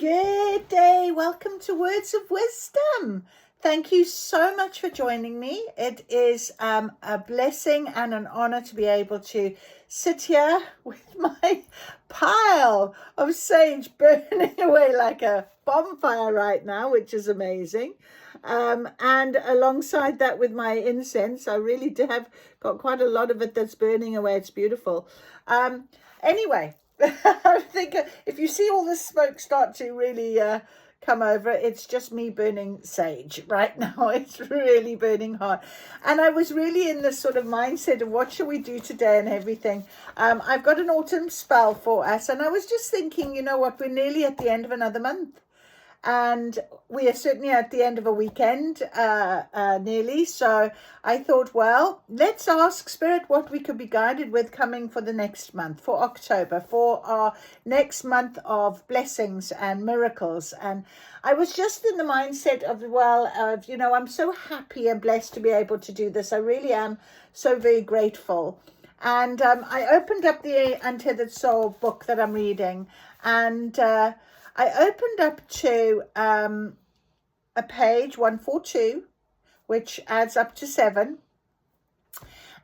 Good day. Welcome to Words of Wisdom. Thank you so much for joining me. It is a blessing and an honor to be able to sit here with my pile of sage burning away like a bonfire right now, which is amazing. And alongside that with my incense, I really do have got quite a lot of it that's burning away. It's beautiful. Anyway, I think if you see all the smoke start to really come over, it's just me burning sage right now. It's really burning hard. And I was really in this sort of mindset of what shall we do today and everything. I've got an autumn spell for us. And I was just thinking, you know what, we're nearly at the end of another month. And we are certainly at the end of a weekend, nearly. So I thought, well, let's ask Spirit what we could be guided with coming for the next month, for October, for our next month of blessings and miracles. And I was just in the mindset of, I'm so happy and blessed to be able to do this. I really am so very grateful. And I opened up the Untethered Soul book that I'm reading, and I opened up to a page 142, which adds up to 7.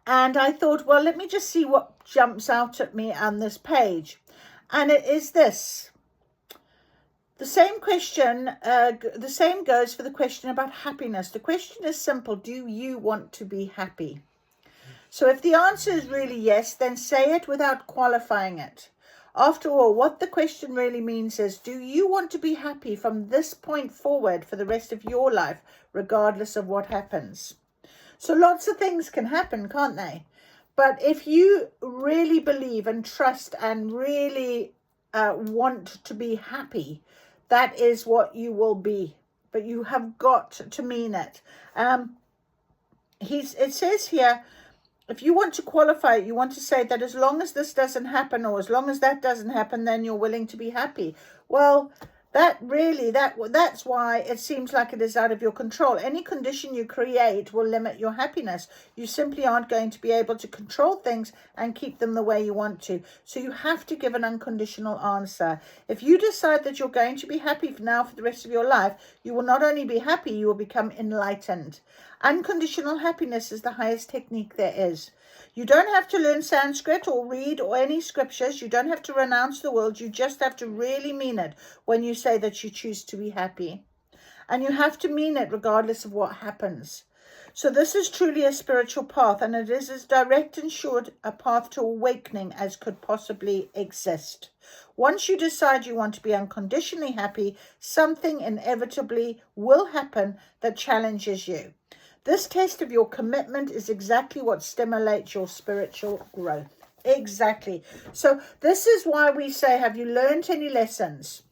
And I thought, well, let me just see what jumps out at me on this page. And it is this. The same question, the same goes for the question about happiness. The question is simple. Do you want to be happy? So if the answer is really yes, then say it without qualifying it. After all, what the question really means is, do you want to be happy from this point forward for the rest of your life, regardless of what happens? So lots of things can happen, can't they? But if you really believe and trust and really want to be happy, that is what you will be. But you have got to mean it. It says here, if you want to qualify it, you want to say that as long as this doesn't happen or as long as that doesn't happen, then you're willing to be happy. Well, that's why it seems like it is out of your control. Any condition you create will limit your happiness. You simply aren't going to be able to control things and keep them the way you want to. So you have to give an unconditional answer. If you decide that you're going to be happy now for the rest of your life, you will not only be happy, you will become enlightened. Unconditional happiness is the highest technique there is. You don't have to learn Sanskrit or read or any scriptures. You don't have to renounce the world. You just have to really mean it when you say that you choose to be happy. And you have to mean it regardless of what happens. So this is truly a spiritual path, and it is as direct and short a path to awakening as could possibly exist. Once you decide you want to be unconditionally happy, something inevitably will happen that challenges you. This test of your commitment is exactly what stimulates your spiritual growth. Exactly. So this is why we say, have you learned any lessons?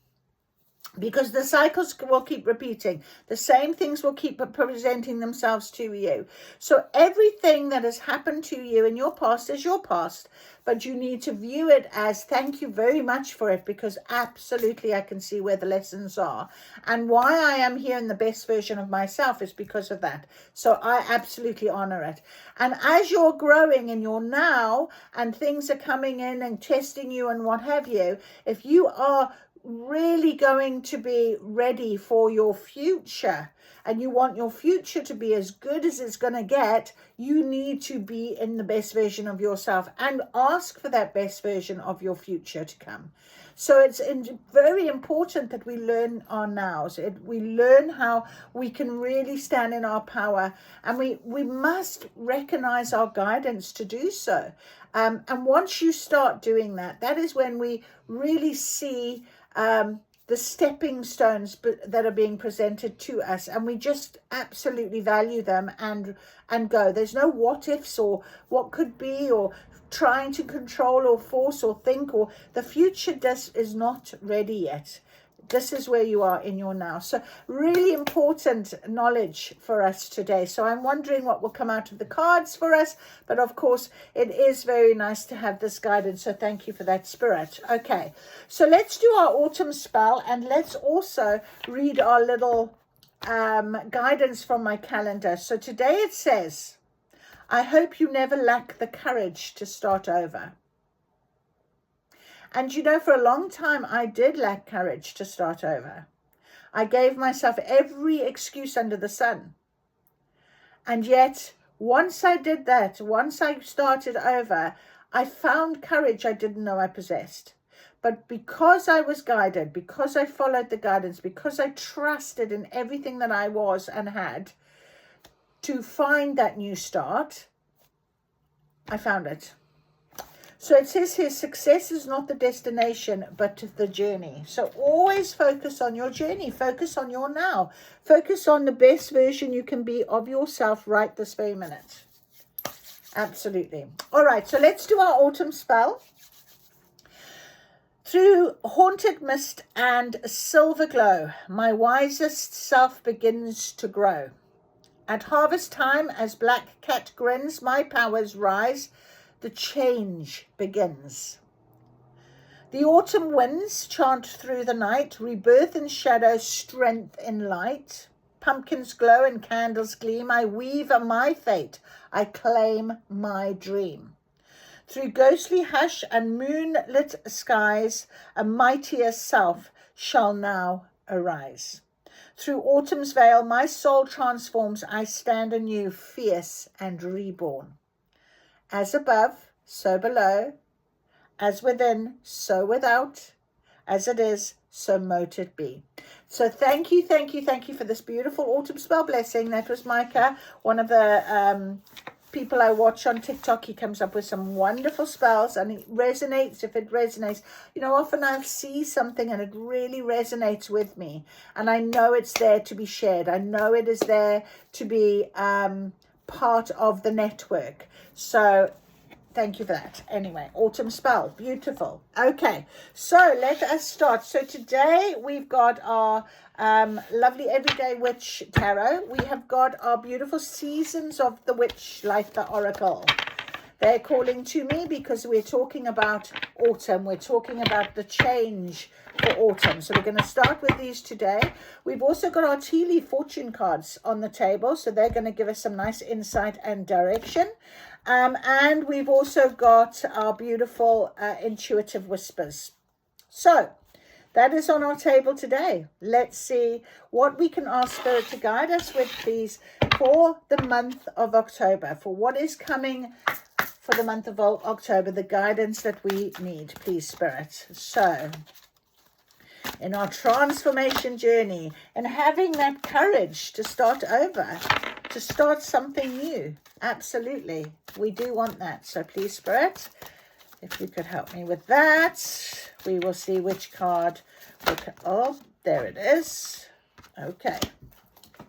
Because the cycles will keep repeating. The same things will keep presenting themselves to you. So everything that has happened to you in your past is your past. But you need to view it as thank you very much for it, because absolutely I can see where the lessons are. And why I am here in the best version of myself is because of that. So I absolutely honor it. And as you're growing in your now and things are coming in and testing you and what have you, if you are really going to be ready for your future and you want your future to be as good as it's going to get, you need to be in the best version of yourself and ask for that best version of your future to come. So it's very important that we learn our nows. We learn how we can really stand in our power, and we must recognize our guidance to do so. And once you start doing that, that is when we really see the stepping stones that are being presented to us, and we just absolutely value them and go. There's no what ifs or what could be or trying to control or force or think, or the future is not ready yet. This is where you are in your now. So really important knowledge for us today. So I'm wondering what will come out of the cards for us. But of course, it is very nice to have this guidance. So thank you for that, Spirit. Okay, so let's do our autumn spell. And let's also read our little guidance from my calendar. So today it says, I hope you never lack the courage to start over. And you know, for a long time, I did lack courage to start over. I gave myself every excuse under the sun. And yet, once I did that, once I started over, I found courage I didn't know I possessed. But because I was guided, because I followed the guidance, because I trusted in everything that I was and had to find that new start, I found it. So it says here, success is not the destination, but the journey. So always focus on your journey. Focus on your now. Focus on the best version you can be of yourself right this very minute. Absolutely. All right, so let's do our autumn spell. Through haunted mist and silver glow, my wisest self begins to grow. At harvest time, as black cat grins, my powers rise. The change begins. The autumn winds chant through the night, rebirth in shadow, strength in light. Pumpkins glow and candles gleam. I weave my fate. I claim my dream. Through ghostly hush and moonlit skies, a mightier self shall now arise. Through autumn's veil, my soul transforms. I stand anew, fierce and reborn. As above, so below, as within, so without, as it is, so mote it be. So thank you for this beautiful autumn spell blessing. That was Micah, one of the people I watch on TikTok. He comes up with some wonderful spells, and it resonates. If it resonates, you know, often I see something and it really resonates with me, and I know it's there to be shared. I know it is there to be part of the network. So thank you for that. Anyway, autumn spell, beautiful. Okay, so let us start. So today we've got our lovely Everyday Witch Tarot. We have got our beautiful Seasons of the Witch Life, the Oracle. They're calling to me because we're talking about autumn. We're talking about the change for autumn. So we're going to start with these today. We've also got our tea leaf fortune cards on the table. So they're going to give us some nice insight and direction. And we've also got our beautiful intuitive whispers. So that is on our table today. Let's see what we can ask Spirit to guide us with, please, for the month of October, for what is coming for the month of October, the guidance that we need, please, Spirit. So in our transformation journey and having that courage to start over, to start something new. Absolutely. We do want that. So please, Spirit, if you could help me with that, we will see which card we can. Oh, there it is. Okay.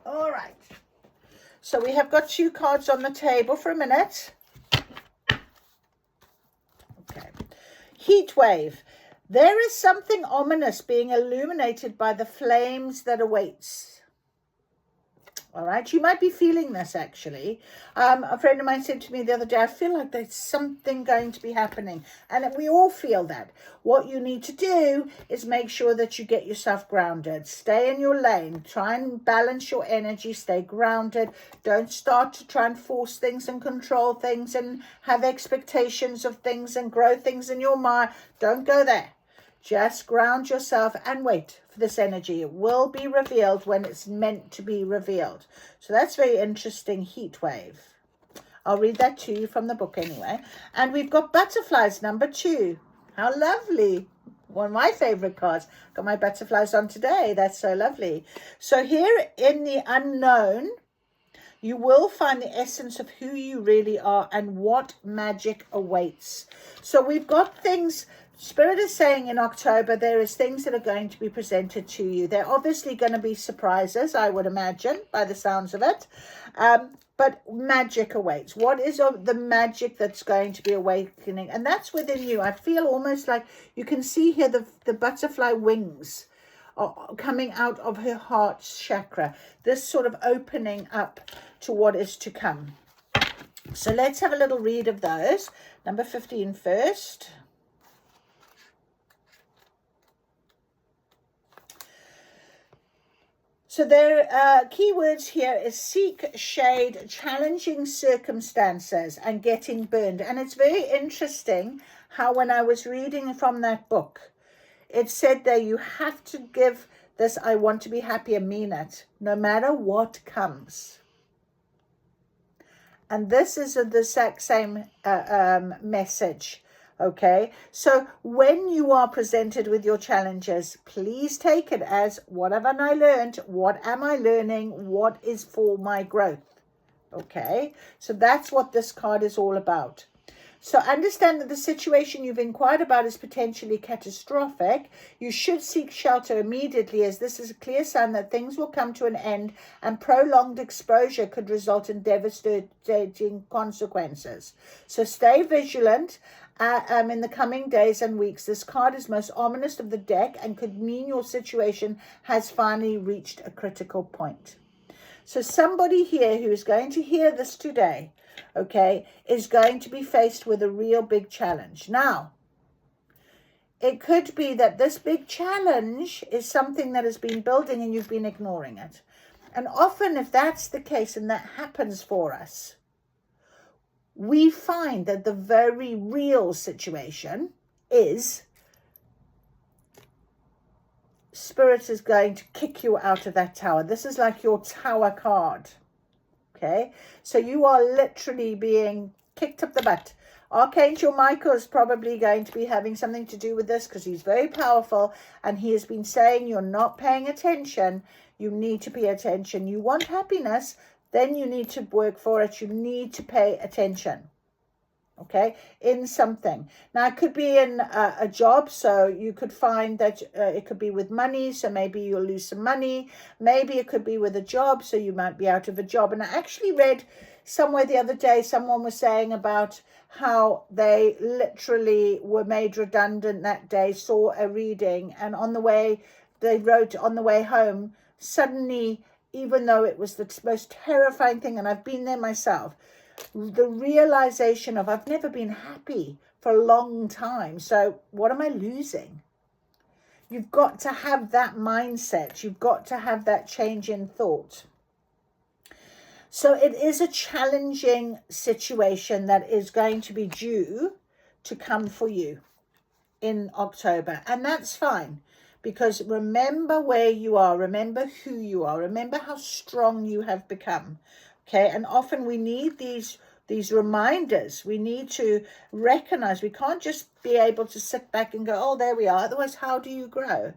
All right. So we have got 2 cards on the table for a minute. Okay. Heat wave. There is something ominous being illuminated by the flames that awaits. All right, you might be feeling this actually. A friend of mine said to me the other day, I feel like there's something going to be happening. And we all feel that. What you need to do is make sure that you get yourself grounded. Stay in your lane. Try and balance your energy. Stay grounded. Don't start to try and force things and control things and have expectations of things and grow things in your mind. Don't go there. Just ground yourself and wait for this energy. It will be revealed when it's meant to be revealed. So that's very interesting, heat wave. I'll read that to you from the book anyway. And we've got butterflies, number 2. How lovely. One of my favorite cards. Got my butterflies on today. That's so lovely. So here in the unknown, you will find the essence of who you really are and what magic awaits. So we've got things. Spirit is saying in October, there is things that are going to be presented to you. They're obviously going to be surprises, I would imagine, by the sounds of it. But magic awaits. What is the magic that's going to be awakening? And that's within you. I feel almost like you can see here the butterfly wings are coming out of her heart chakra. This sort of opening up to what is to come. So let's have a little read of those. Number 15 first. So their keywords here is seek shade, challenging circumstances, and getting burned. And it's very interesting how when I was reading from that book, it said there you have to give this I want to be happy and mean it, no matter what comes. And this is the exact same message. Okay, so when you are presented with your challenges, please take it as, what have I learned? What am I learning? What is for my growth? Okay, so that's what this card is all about. So understand that the situation you've inquired about is potentially catastrophic. You should seek shelter immediately, as this is a clear sign that things will come to an end and prolonged exposure could result in devastating consequences. So stay vigilant in the coming days and weeks. This card is most ominous of the deck and could mean your situation has finally reached a critical point. So somebody here who is going to hear this today, okay, is going to be faced with a real big challenge. Now, it could be that this big challenge is something that has been building and you've been ignoring it. And often if that's the case and that happens for us, we find that the very real situation is Spirit is going to kick you out of that tower. This is like your tower card. Okay, so you are literally being kicked up the butt. Archangel Michael is probably going to be having something to do with this because he's very powerful and he has been saying you're not paying attention. You need to pay attention. You want happiness, then you need to work for it. You need to pay attention. Okay, in something. Now, it could be in a job, so you could find that it could be with money, so maybe you'll lose some money. Maybe it could be with a job, so you might be out of a job. And I actually read somewhere the other day, someone was saying about how they literally were made redundant that day, saw a reading, and on the way, they wrote on the way home, suddenly, even though it was the most terrifying thing, and I've been there myself, the realization of I've never been happy for a long time. So what am I losing? You've got to have that mindset. You've got to have that change in thought. So it is a challenging situation that is going to be due to come for you in October. And that's fine. Because remember where you are. Remember who you are. Remember how strong you have become. Okay, and often we need these reminders. We need to recognize. We can't just be able to sit back and go, oh, there we are. Otherwise, how do you grow?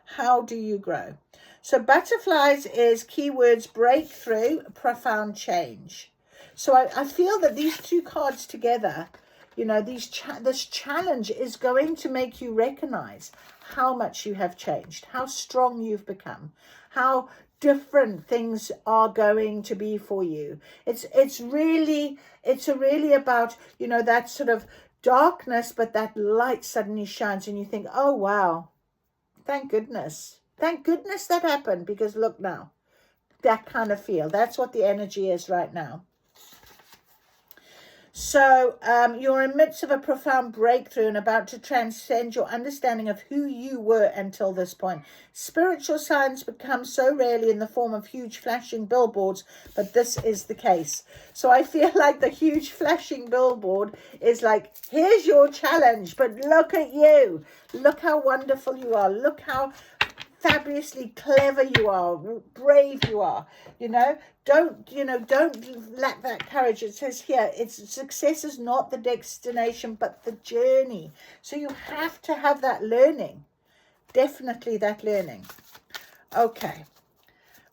How do you grow? So butterflies is keywords breakthrough, profound change. So I feel that these two cards together, you know, this challenge is going to make you recognize how much you have changed, how strong you've become, how different things are going to be for you. It's really about, you know, that sort of darkness, but that light suddenly shines and you think, oh wow, thank goodness that happened, because look now, that kind of feel. That's what the energy is right now. So you're in the midst of a profound breakthrough and about to transcend your understanding of who you were until this point. Spiritual signs become so rarely in the form of huge flashing billboards, but this is the case. So I feel like the huge flashing billboard is like, here's your challenge, but look at you. Look how wonderful you are. Look how fabulously clever you are, brave you are. You know, don't lack that courage. It says here, success is not the destination, but the journey. So you have to have that learning. Definitely that learning. Okay.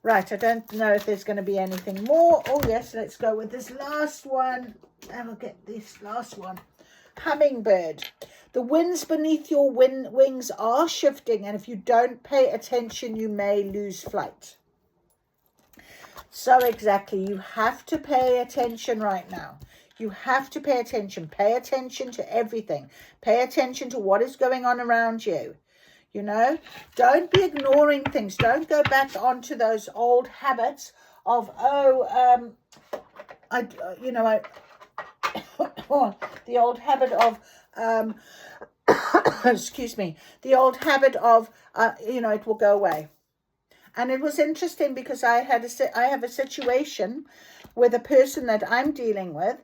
Right, I don't know if there's going to be anything more. Oh, yes, let's go with this last one. And we'll get this last one. Hummingbird. The winds beneath your wings are shifting, and if you don't pay attention, you may lose flight. So exactly, you have to pay attention right now. You have to pay attention. Pay attention to everything. Pay attention to what is going on around you. You know, don't be ignoring things. Don't go back onto those old habits of, the old habit of, excuse me, the old habit of, it will go away. And it was interesting because I have a situation with a person that I'm dealing with,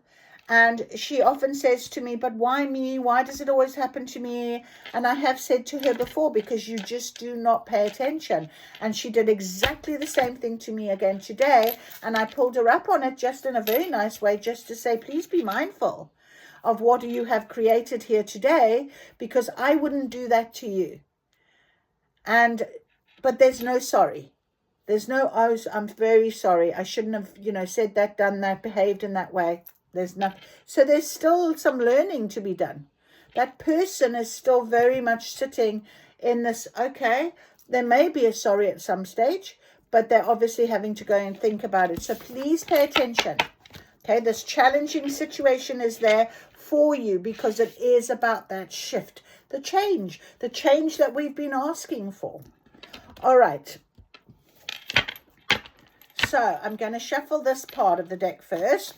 and she often says to me, but why me? Why does it always happen to me? And I have said to her before, because you just do not pay attention. And she did exactly the same thing to me again today. And I pulled her up on it just in a very nice way, just to say, please be mindful of what you have created here today, because I wouldn't do that to you. But there's no sorry. There's no, oh, I'm very sorry. I shouldn't have, said that, done that, behaved in that way. There's nothing. So there's still some learning to be done. That person is still very much sitting in this, okay, there may be a sorry at some stage, but they're obviously having to go and think about it. So please pay attention. Okay, this challenging situation is there for you because it is about that shift, the change that we've been asking for. All right. So I'm going to shuffle this part of the deck first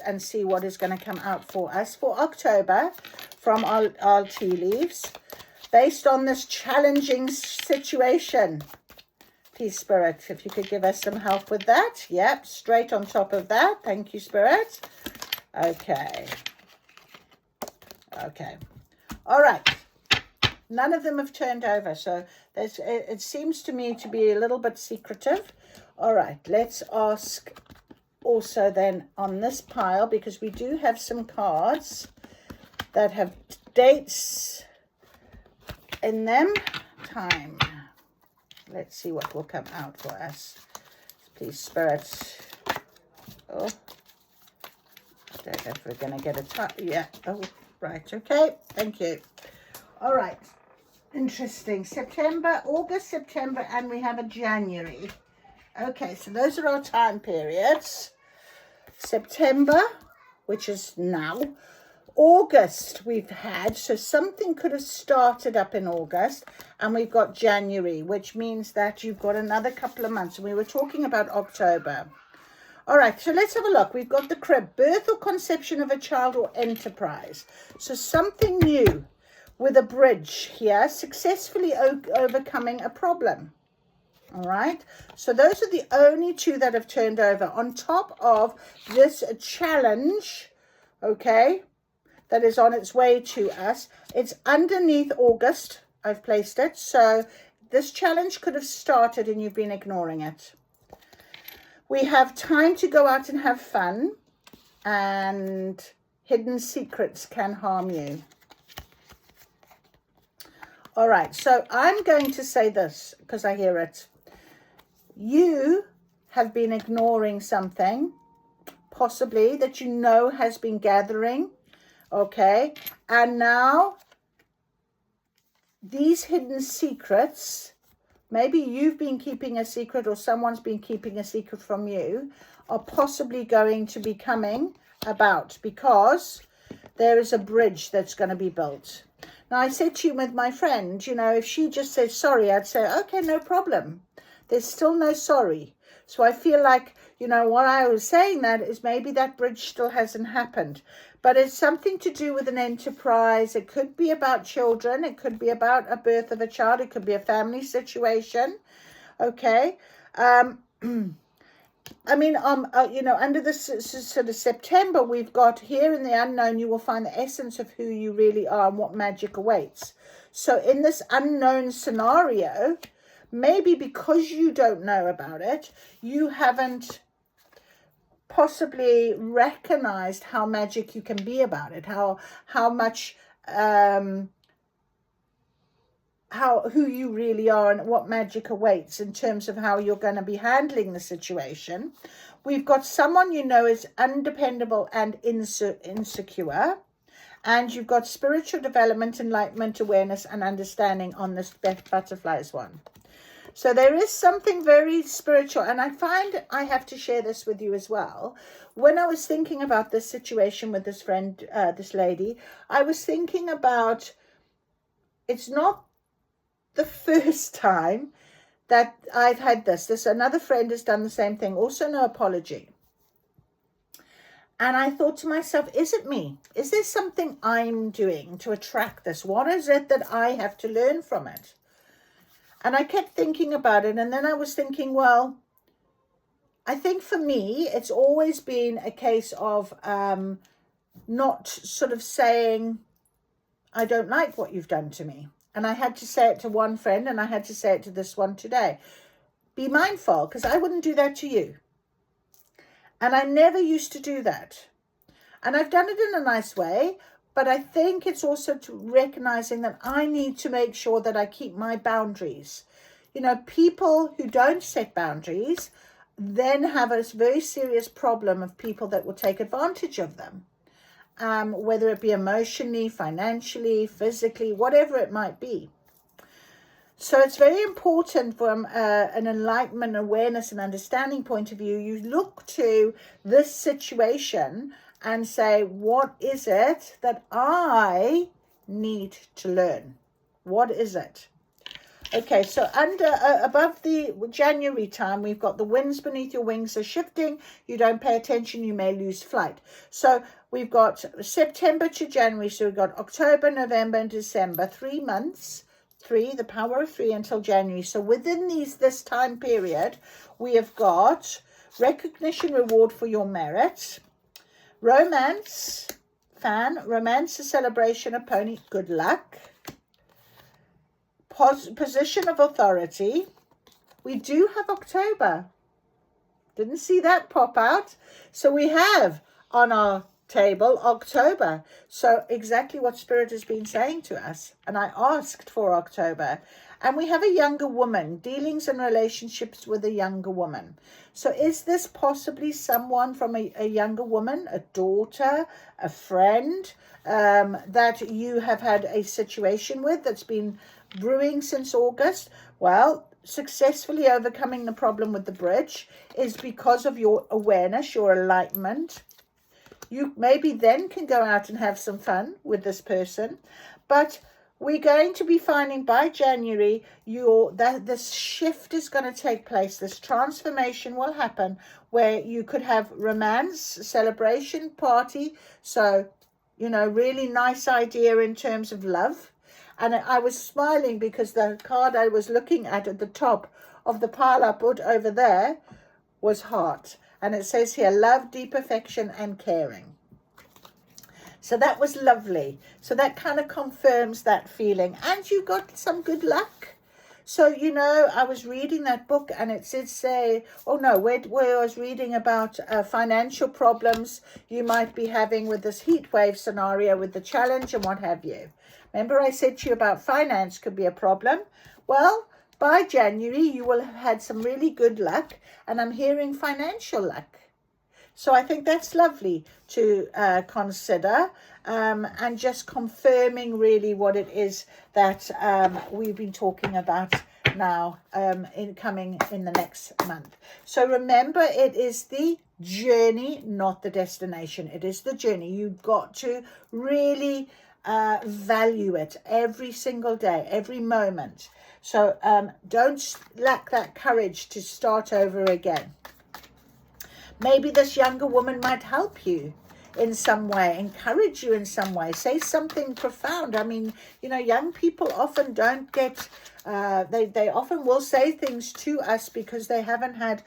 and see what is going to come out for us for October from our tea leaves based on this challenging situation. Please, Spirit, if you could give us some help with that. Yep, straight on top of that. Thank you, Spirit. Okay. All right. None of them have turned over, so it seems to me to be a little bit secretive. All right, let's ask also then on this pile, because we do have some cards that have dates in them. Time. Let's see what will come out for us. Please, Spirit. Oh, I don't know if we're going to get a time. Yeah. Oh, right. Okay. Thank you. All right. Interesting. September, August, September, and we have a January. Okay, so those are our time periods. September, which is now. August we've had, so something could have started up in August, and we've got January, which means that you've got another couple of months. And we were talking about October. All right, so let's have a look. We've got the crib, birth or conception of a child or enterprise. So something new with a bridge here, successfully overcoming a problem. All right, so those are the only two that have turned over on top of this challenge, okay, that is on its way to us. It's underneath August. I've placed it. So this challenge could have started and you've been ignoring it. We have time to go out and have fun, and hidden secrets can harm you. All right, so I'm going to say this because I hear it. You have been ignoring something, possibly that you know has been gathering, okay? And now these hidden secrets, maybe you've been keeping a secret or someone's been keeping a secret from you, are possibly going to be coming about because there is a bridge that's going to be built. Now, I said to you with my friend, if she just said sorry, I'd say, okay, no problem. There's still no sorry. So I feel like, what I was saying that is maybe that bridge still hasn't happened. But it's something to do with an enterprise. It could be about children. It could be about a birth of a child. It could be a family situation. Okay. Under this sort of September, we've got here in the unknown, you will find the essence of who you really are and what magic awaits. So in this unknown scenario, maybe because you don't know about it, you haven't possibly recognized how magic you can be about it, how much, who you really are and what magic awaits in terms of how you're going to be handling the situation. We've got someone is undependable and insecure. And you've got spiritual development, enlightenment, awareness, and understanding on this butterflies one. So there is something very spiritual, and I find I have to share this with you as well. When I was thinking about this situation with this friend, this lady, I was thinking about, it's not the first time that I've had this. Another friend has done the same thing, also no apology. And I thought to myself, is it me? Is there something I'm doing to attract this? What is it that I have to learn from it? And I kept thinking about it. And then I was thinking, well, I think for me, it's always been a case of not sort of saying, I don't like what you've done to me. And I had to say it to one friend, and I had to say it to this one today. Be mindful, because I wouldn't do that to you. And I never used to do that. And I've done it in a nice way, but I think it's also to recognizing that I need to make sure that I keep my boundaries. You know, people who don't set boundaries then have a very serious problem of people that will take advantage of them, whether it be emotionally, financially, physically, whatever it might be. So it's very important from an enlightenment, awareness and understanding point of view, you look to this situation and say, what is it that I need to learn? What is it? Okay, so above the January time, we've got the winds beneath your wings are shifting. You don't pay attention, you may lose flight. So we've got September to January. So we've got October, November, and December, 3 months. The power of 3 until January. So within this time period, we have got recognition, reward for your merit, romance, romance, a celebration, a pony, good luck, position of authority. We do have October. Didn't see that pop out. So we have on our table October. So exactly what Spirit has been saying to us. And I asked for October. And we have a younger woman, dealings and relationships with a younger woman. So is this possibly someone from a younger woman, a daughter, a friend, that you have had a situation with that's been brewing since August? Well, successfully overcoming the problem with the bridge is because of your awareness, your enlightenment. You maybe then can go out and have some fun with this person, but we're going to be finding by January that this shift is going to take place. This transformation will happen where you could have romance, celebration, party. So, you know, really nice idea in terms of love. And I was smiling because the card I was looking at the top of the pile I put over there was heart. And it says here, love, deep affection and caring. So that was lovely. So that kind of confirms that feeling. And you got some good luck. So, you know, I was reading that book and it did say, where I was reading about financial problems you might be having with this heat wave scenario with the challenge and what have you. Remember I said to you about finance could be a problem? Well, by January, you will have had some really good luck, and I'm hearing financial luck. So I think that's lovely to consider, and just confirming really what it is that we've been talking about now coming in the next month. So remember, it is the journey, not the destination. It is the journey. You've got to really value it every single day, every moment. So don't lack that courage to start over again. Maybe this younger woman might help you in some way, encourage you in some way, say something profound. I mean, you know, young people often don't get, they often will say things to us because they haven't had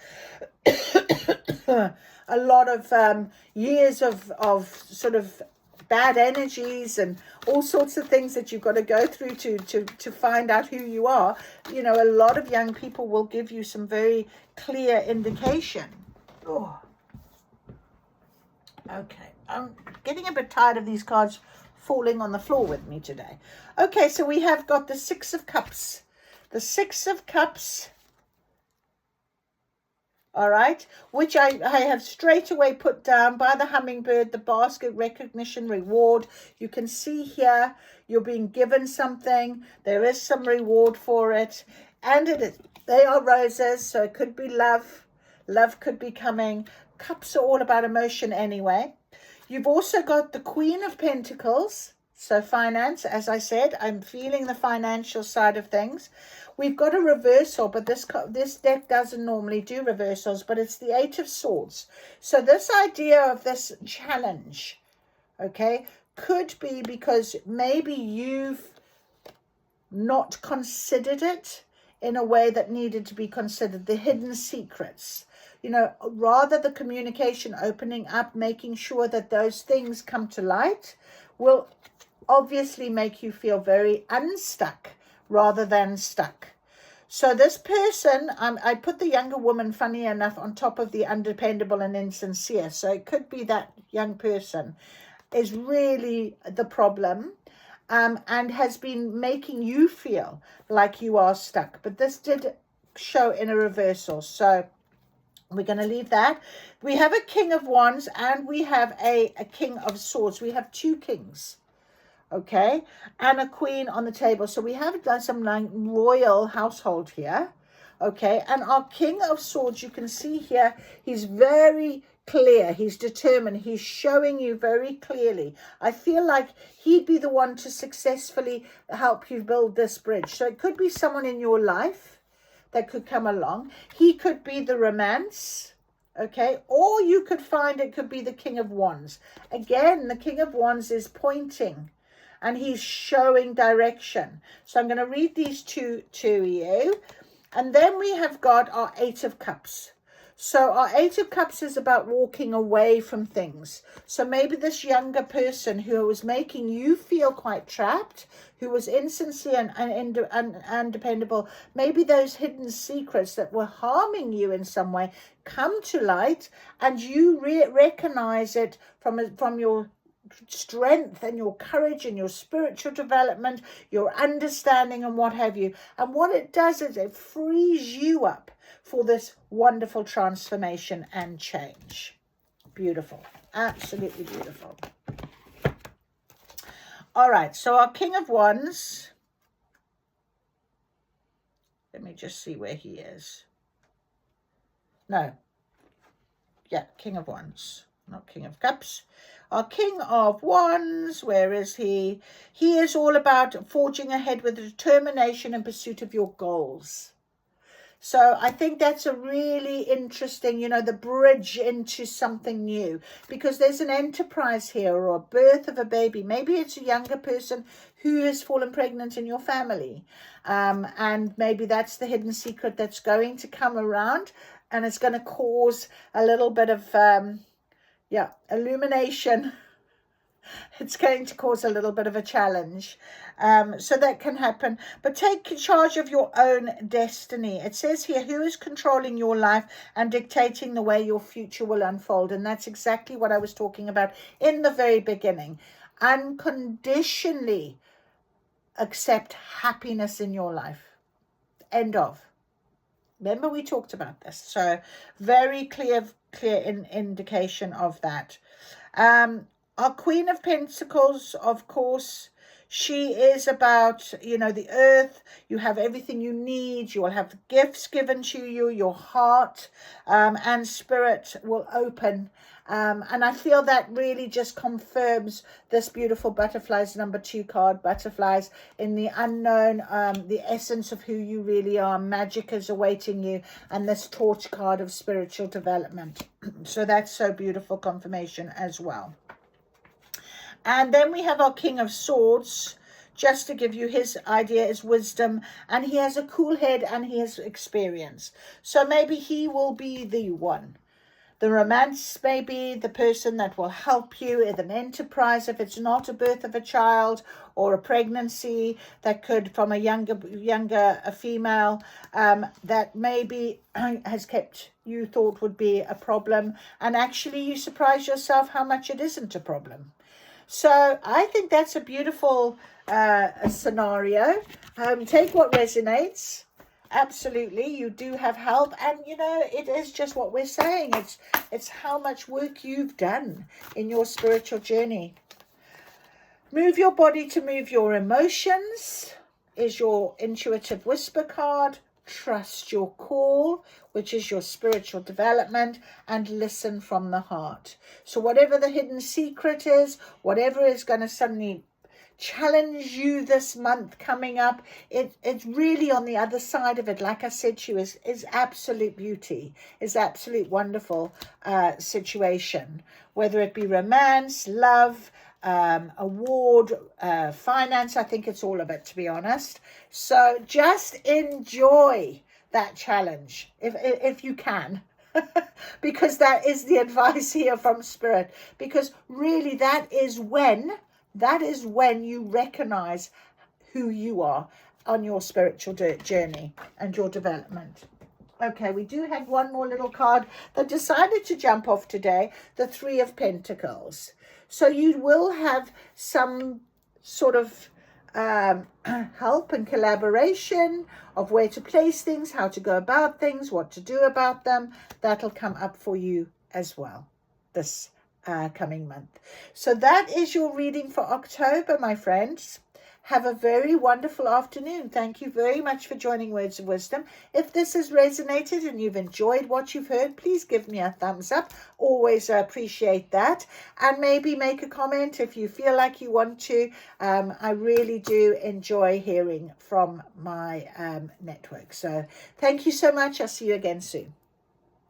a lot of years of sort of bad energies and all sorts of things that you've got to go through to find out who you are. You know, a lot of young people will give you some very clear indication. Oh. Okay, I'm getting a bit tired of these cards falling on the floor with me today. Okay, so we have got the Six of Cups. The Six of Cups, all right, which I have straight away put down by the hummingbird, the basket, recognition, reward. You can see here you're being given something. There is some reward for it. And they are roses, so it could be love. Love could be coming. Cups are all about emotion anyway. You've also got the Queen of Pentacles. So finance, as I said, I'm feeling the financial side of things. We've got a reversal, but this deck doesn't normally do reversals, but it's the Eight of Swords. So this idea of this challenge, okay, could be because maybe you've not considered it in a way that needed to be considered, the hidden secrets. You know, rather the communication opening up, making sure that those things come to light will obviously make you feel very unstuck rather than stuck. So this person, I put the younger woman, funny enough, on top of the undependable and insincere. So it could be that young person is really the problem, and has been making you feel like you are stuck. But this did show in a reversal. So we're going to leave that. We have a King of Wands and we have a King of Swords. We have two kings. Okay, and a queen on the table. So we have done some like royal household here. Okay, and our King of Swords, you can see here, he's very clear, he's determined, he's showing you very clearly. I feel like he'd be the one to successfully help you build this bridge. So it could be someone in your life that could come along. He could be the romance. Okay, or you could find it could be the King of Wands. Again, the King of Wands is pointing and he's showing direction. So I'm going to read these two to you. And then we have got our Eight of Cups. So our Eight of Cups is about walking away from things. So maybe this younger person who was making you feel quite trapped, who was insincere and undependable, maybe those hidden secrets that were harming you in some way come to light, and you recognize it from your strength and your courage and your spiritual development, your understanding and what have you. And what it does is it frees you up for this wonderful transformation and change. Beautiful. Absolutely beautiful. All right. So our King of Wands. Let me just see where he is. No. Yeah, King of Wands. Not King of Cups. Our King of Wands, where is he? He is all about forging ahead with determination in pursuit of your goals. So I think that's a really interesting, you know, the bridge into something new, because there's an enterprise here or a birth of a baby. Maybe it's a younger person who has fallen pregnant in your family. And maybe that's the hidden secret that's going to come around, and it's going to cause a little bit of, illumination. It's going to cause a little bit of a challenge. So that can happen. But take charge of your own destiny. It says here, who is controlling your life and dictating the way your future will unfold? And that's exactly what I was talking about in the very beginning. Unconditionally accept happiness in your life. End of. Remember, we talked about this. So very clear indication of that. Our Queen of Pentacles, of course, she is about, you know, the earth. You have everything you need. You will have gifts given to you. Your heart and spirit will open. And I feel that really just confirms this beautiful butterflies, number 2 card, butterflies in the unknown, the essence of who you really are. Magic is awaiting you, and this torch card of spiritual development. So that's so beautiful confirmation as well. And then we have our King of Swords, just to give you his idea, is wisdom, and he has a cool head and he has experience. So maybe he will be the one. The romance may be the person that will help you with an enterprise if it's not a birth of a child or a pregnancy that could, from a younger a female, that maybe has kept you thought would be a problem, and actually you surprise yourself how much it isn't a problem. So I think that's a beautiful scenario. Take what resonates. Absolutely, you do have help, and you know, it is just what we're saying. It's how much work you've done in your spiritual journey. Move your body to move your emotions is your intuitive whisper card. Trust your call, which is your spiritual development, and listen from the heart. So whatever the hidden secret is, whatever is going to suddenly challenge you this month coming up, it's really on the other side of it, like I said to you, is absolute beauty, is absolute wonderful situation, whether it be romance, love, award, finance. I think it's all of it, to be honest. So just enjoy that challenge if you can. Because that is the advice here from Spirit. Because really that is when you recognize who you are on your spiritual journey and your development. Okay, we do have one more little card that decided to jump off today, the Three of Pentacles. So you will have some sort of help and collaboration of where to place things, how to go about things, what to do about them. That'll come up for you as well this coming month. So that is your reading for October, my friends. Have a very wonderful afternoon. Thank you very much for joining Words of Wisdom. If this has resonated and you've enjoyed what you've heard, please give me a thumbs up. Always appreciate that. And maybe make a comment if you feel like you want to. I really do enjoy hearing from my network. So thank you so much. I'll see you again soon.